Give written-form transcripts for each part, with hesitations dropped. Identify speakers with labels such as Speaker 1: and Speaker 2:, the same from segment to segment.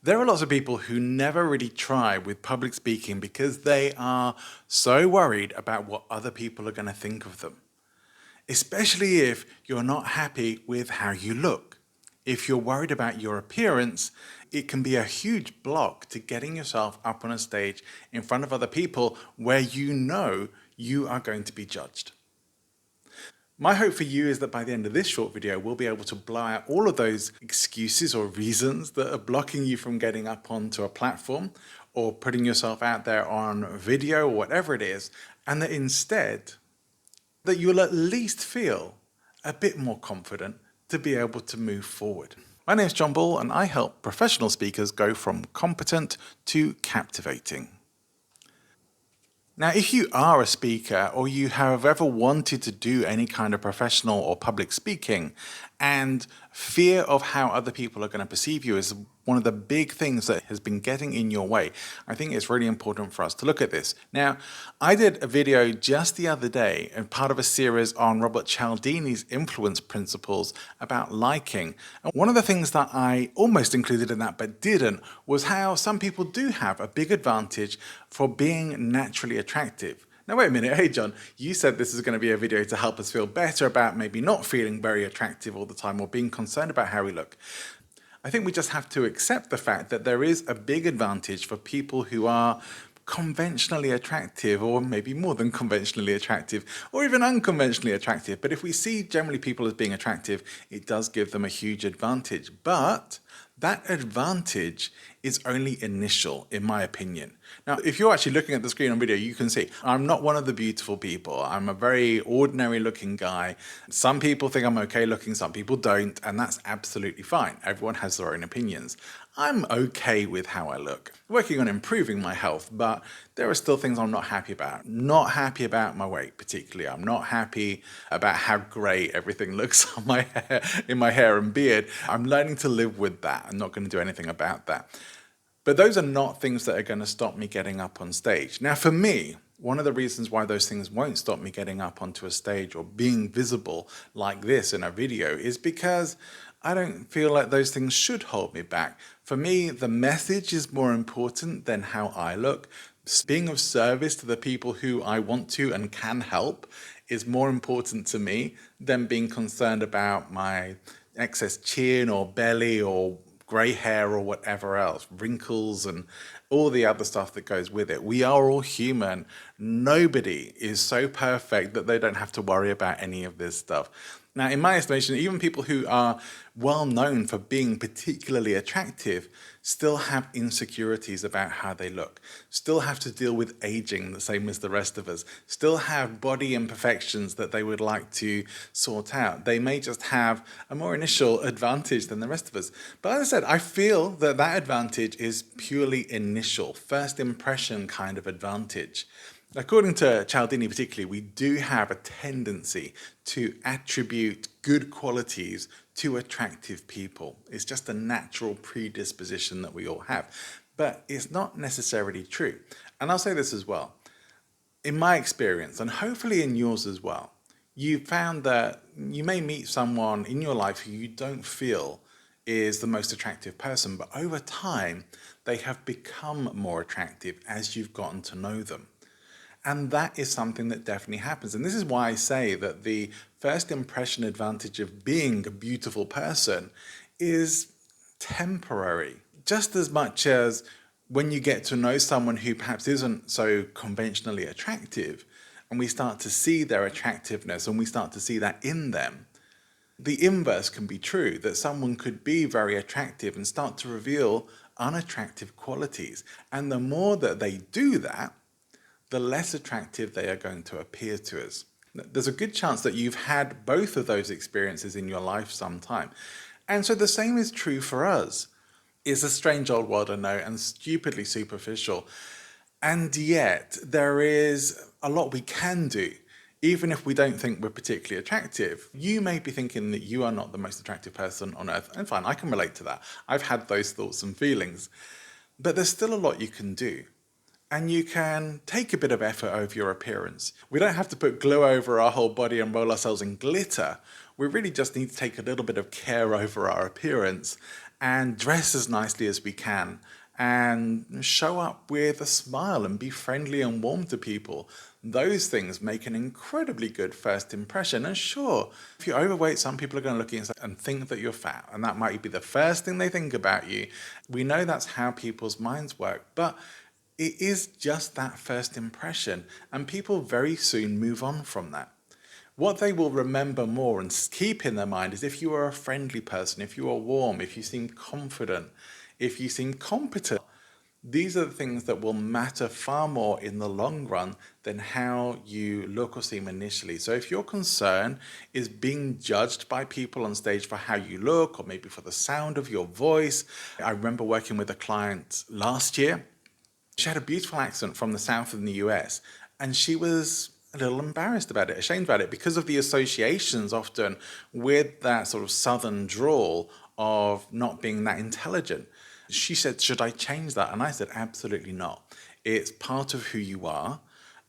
Speaker 1: There are lots of people who never really try with public speaking because they are so worried about what other people are going to think of them, especially if you're not happy with how you look. If you're worried about your appearance, it can be a huge block to getting yourself up on a stage in front of other people where you know you are going to be judged. My hope for you is that by the end of this short video, we'll be able to blow out all of those excuses or reasons that are blocking you from getting up onto a platform or putting yourself out there on video or whatever it is, and that instead, that you'll at least feel a bit more confident to be able to move forward. My name is John Ball, and I help professional speakers go from competent to captivating. Now, if you are a speaker or you have ever wanted to do any kind of professional or public speaking, and fear of how other people are going to perceive you is one of the big things that has been getting in your way, I think it's really important for us to look at this. Now, I did a video just the other day and part of a series on Robert Cialdini's influence principles about liking. And one of the things that I almost included in that but didn't was how some people do have a big advantage for being naturally attractive. Now wait a minute, hey John, you said this is going to be a video to help us feel better about maybe not feeling very attractive all the time or being concerned about how we look. I think we just have to accept the fact that there is a big advantage for people who are conventionally attractive, or maybe more than conventionally attractive, or even unconventionally attractive. But if we see generally people as being attractive, it does give them a huge advantage. But that advantage is only initial, in my opinion. Now, if you're actually looking at the screen on video, you can see I'm not one of the beautiful people. I'm a very ordinary looking guy. Some people think I'm okay looking, some people don't, and that's absolutely fine. Everyone has their own opinions. I'm okay with how I look. Working on improving my health, but there are still things I'm not happy about. Not happy about my weight particularly. I'm not happy about how great everything looks on my hair, in my hair and beard. I'm learning to live with that. I'm not going to do anything about that. But those are not things that are going to stop me getting up on stage. Now for me, one of the reasons why those things won't stop me getting up onto a stage or being visible like this in a video is because I don't feel like those things should hold me back. For me, the message is more important than how I look. Being of service to the people who I want to and can help is more important to me than being concerned about my excess chin or belly or grey hair or whatever else, wrinkles and all the other stuff that goes with it. We are all human. Nobody is so perfect that they don't have to worry about any of this stuff. Now, in my estimation, even people who are well known for being particularly attractive still have insecurities about how they look, still have to deal with aging the same as the rest of us, still have body imperfections that they would like to sort out. They may just have a more initial advantage than the rest of us. But as I said, I feel that that advantage is purely initial, first impression kind of advantage. According to Cialdini particularly, we do have a tendency to attribute good qualities to attractive people. It's just a natural predisposition that we all have, but it's not necessarily true. And I'll say this as well. In my experience, and hopefully in yours as well, you found that you may meet someone in your life who you don't feel is the most attractive person, but over time, they have become more attractive as you've gotten to know them. And that is something that definitely happens. And this is why I say that the first impression advantage of being a beautiful person is temporary. Just as much as when you get to know someone who perhaps isn't so conventionally attractive, and we start to see their attractiveness and we start to see that in them, the inverse can be true, that someone could be very attractive and start to reveal unattractive qualities. And the more that they do that, the less attractive they are going to appear to us. There's a good chance that you've had both of those experiences in your life sometime. And so the same is true for us. It's a strange old world, I know, and stupidly superficial. And yet there is a lot we can do, even if we don't think we're particularly attractive. You may be thinking that you are not the most attractive person on earth, and fine, I can relate to that. I've had those thoughts and feelings. But there's still a lot you can do. And you can take a bit of effort over your appearance. We don't have to put glue over our whole body and roll ourselves in glitter. We really just need to take a little bit of care over our appearance and dress as nicely as we can and show up with a smile and be friendly and warm to people. Those things make an incredibly good first impression. And sure, if you're overweight, some people are going to look at you and think that you're fat, and that might be the first thing they think about you. We know that's how people's minds work, but it is just that first impression, and people very soon move on from that. What they will remember more and keep in their mind is if you are a friendly person, if you are warm, if you seem confident, if you seem competent. These are the things that will matter far more in the long run than how you look or seem initially. So if your concern is being judged by people on stage for how you look, or maybe for the sound of your voice. I remember working with a client last year. She had a beautiful accent from the south of the US, and she was a little embarrassed about it, ashamed about it, because of the associations often with that sort of southern drawl of not being that intelligent. She said, should I change that? And I said, absolutely not. It's part of who you are,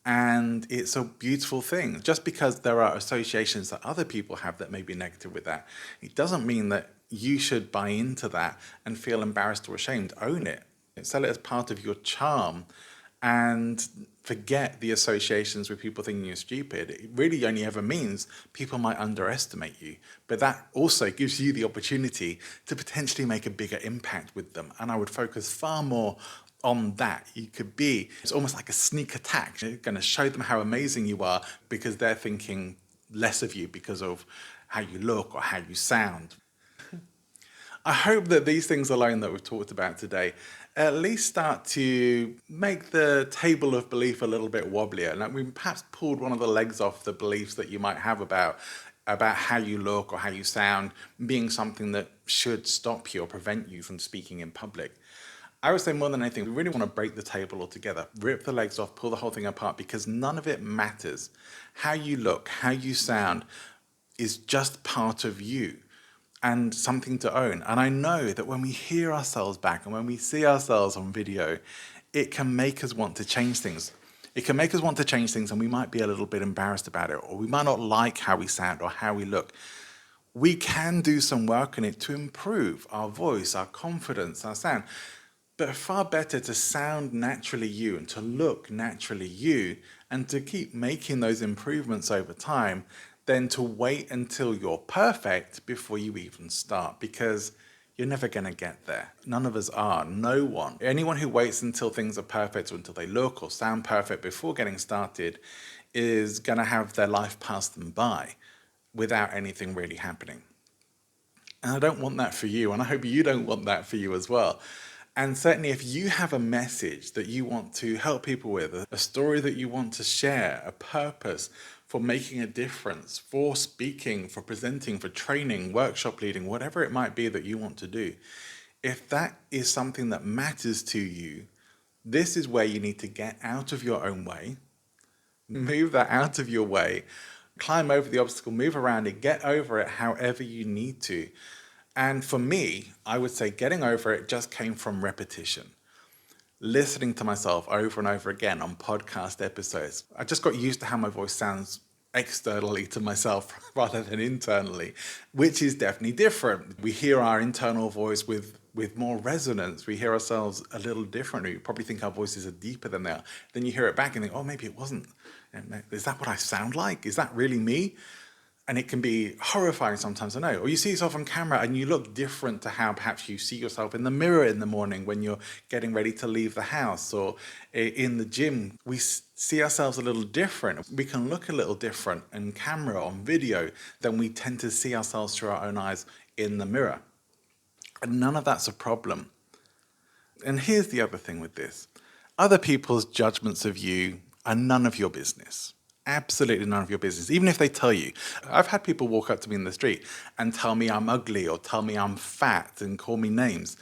Speaker 1: and it's a beautiful thing. Just because there are associations that other people have that may be negative with that, it doesn't mean that you should buy into that and feel embarrassed or ashamed. Own it. Sell it as part of your charm, and forget the associations with people thinking you're stupid. It really only ever means people might underestimate you, but that also gives you the opportunity to potentially make a bigger impact with them. And I would focus far more on that. It's almost like a sneak attack. You're going to show them how amazing you are because they're thinking less of you because of how you look or how you sound. I hope that these things alone that we've talked about today at least start to make the table of belief a little bit wobblier. Like we perhaps pulled one of the legs off the beliefs that you might have about how you look or how you sound being something that should stop you or prevent you from speaking in public. I would say more than anything, we really want to break the table altogether, rip the legs off, pull the whole thing apart, because none of it matters. How you look, how you sound is just part of you and something to own. And I know that when we hear ourselves back and when we see ourselves on video, it can make us want to change things. It can make us want to change things, and we might be a little bit embarrassed about it, or we might not like how we sound or how we look. We can do some work on it to improve our voice, our confidence, our sound. But far better to sound naturally you and to look naturally you and to keep making those improvements over time than to wait until you're perfect before you even start, because you're never going to get there. None of us are. No one. Anyone who waits until things are perfect or until they look or sound perfect before getting started is going to have their life pass them by without anything really happening. And I don't want that for you, and I hope you don't want that for you as well. And certainly if you have a message that you want to help people with, a story that you want to share, a purpose for making a difference, for speaking, for presenting, for training, workshop leading, whatever it might be that you want to do, if that is something that matters to you, this is where you need to get out of your own way, move that out of your way, climb over the obstacle, move around it, get over it however you need to. And for me, I would say getting over it just came from repetition. Listening to myself over and over again on podcast episodes. I just got used to how my voice sounds externally to myself rather than internally, which is definitely different. We hear our internal voice with more resonance. We hear ourselves a little differently. You probably think our voices are deeper than they are. Then you hear it back and think, oh, maybe it wasn't. Is that what I sound like? Is that really me? And it can be horrifying sometimes, I know. Or you see yourself on camera and you look different to how perhaps you see yourself in the mirror in the morning when you're getting ready to leave the house, or in the gym. We see ourselves a little different. We can look a little different in camera, on video, than we tend to see ourselves through our own eyes in the mirror. And none of that's a problem. And here's the other thing with this. Other people's judgments of you are none of your business. Absolutely none of your business, even if they tell you. I've had people walk up to me in the street and tell me I'm ugly or tell me I'm fat and call me names.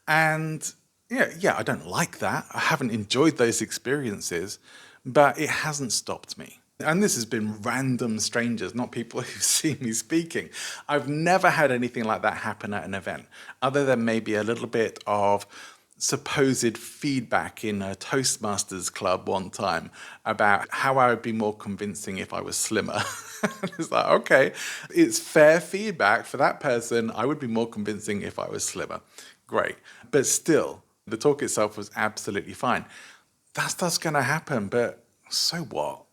Speaker 1: And yeah, I don't like that. I haven't enjoyed those experiences, but it hasn't stopped me. And this has been random strangers, not people who've seen me speaking. I've never had anything like that happen at an event, other than maybe a little bit of supposed feedback in a Toastmasters club one time about how I would be more convincing if I was slimmer. It's like, okay, it's fair feedback for that person. I would be more convincing if I was slimmer. Great. But still, the talk itself was absolutely fine. That stuff's going to happen, but so what?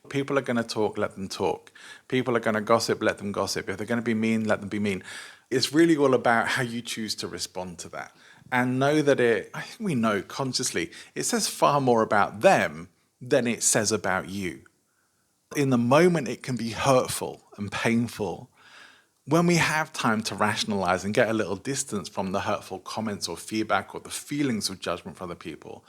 Speaker 1: People are going to talk, let them talk. People are going to gossip, let them gossip. If they're going to be mean, let them be mean. It's really all about how you choose to respond to that. And know that I think we know consciously, it says far more about them than it says about you. In the moment, it can be hurtful and painful. When we have time to rationalize and get a little distance from the hurtful comments or feedback or the feelings of judgment from other people,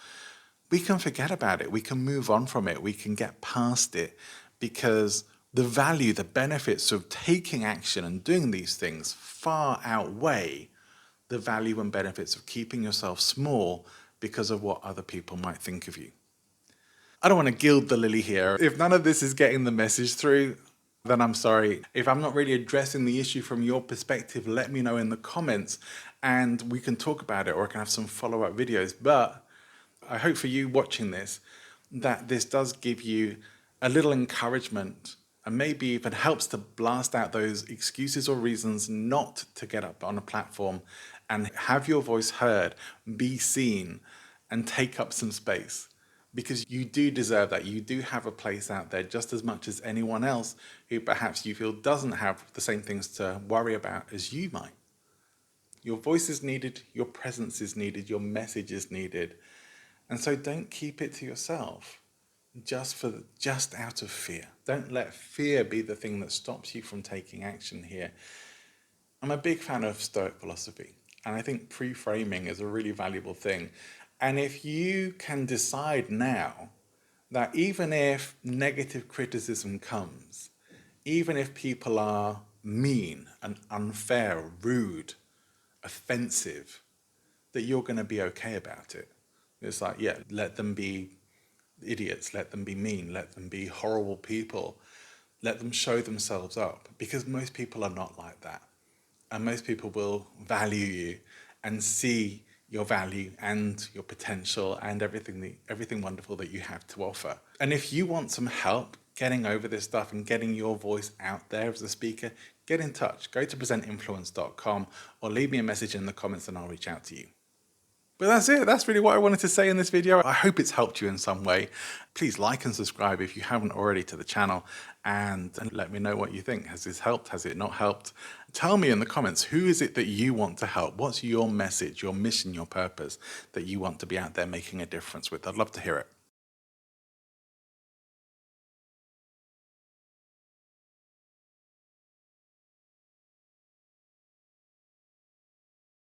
Speaker 1: we can forget about it. We can move on from it. We can get past it, because the value, the benefits of taking action and doing these things far outweigh the value and benefits of keeping yourself small because of what other people might think of you. I don't want to gild the lily here. If none of this is getting the message through, then I'm sorry. If I'm not really addressing the issue from your perspective, let me know in the comments and we can talk about it, or I can have some follow-up videos. But I hope for you watching this, that this does give you a little encouragement and maybe even helps to blast out those excuses or reasons not to get up on a platform and have your voice heard, be seen, and take up some space. Because you do deserve that. You do have a place out there just as much as anyone else who perhaps you feel doesn't have the same things to worry about as you might. Your voice is needed, your presence is needed, your message is needed. And so don't keep it to yourself just out of fear. Don't let fear be the thing that stops you from taking action here. I'm a big fan of Stoic philosophy, and I think pre-framing is a really valuable thing. And if you can decide now that even if negative criticism comes, even if people are mean and unfair, rude, offensive, that you're going to be okay about it. It's like, yeah, let them be idiots, let them be mean, let them be horrible people, let them show themselves up, because most people are not like that. And most people will value you and see your value and your potential and everything wonderful that you have to offer. And if you want some help getting over this stuff and getting your voice out there as a speaker, get in touch. Go to presentinfluence.com or leave me a message in the comments and I'll reach out to you. But that's it. That's really what I wanted to say in this video. I hope it's helped you in some way. Please like and subscribe if you haven't already to the channel, and let me know what you think. Has this helped? Has it not helped? Tell me in the comments, who is it that you want to help? What's your message, your mission, your purpose that you want to be out there making a difference with? I'd love to hear it.